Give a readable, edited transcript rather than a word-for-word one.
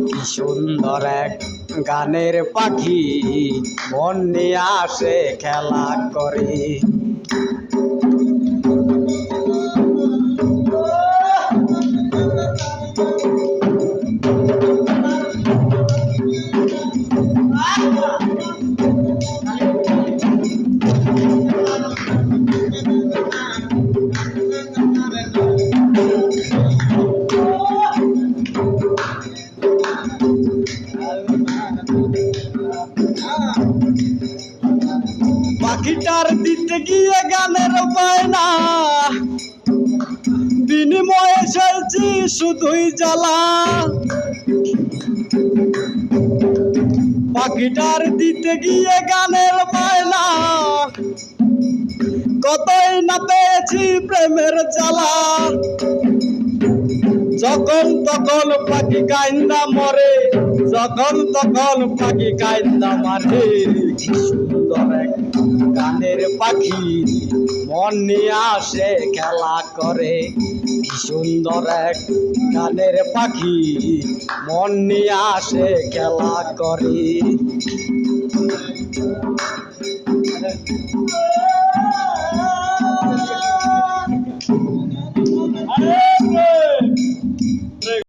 কি সুন্দর এক গানের পাখি মন নিয়ে আসে খেলা করে। পাখিটার দিতে গিয়ে গানের বায়না, বিনিময়ে সইছি শুধুই জ্বালা। পাখিটার দিতে গিয়ে গানের বায়না, কতই না পেয়েছি প্রেমের জ্বালা। যখন তখন পাখি কাইন্দা মরে, যখন তখন পাখি কাইন্দা মারে। কি সুন্দর এক গানের পাখি মন নিয়ে আসে খেলা করে। কি সুন্দর এক গানের পাখি মন নিয়ে আসে খেলা করে।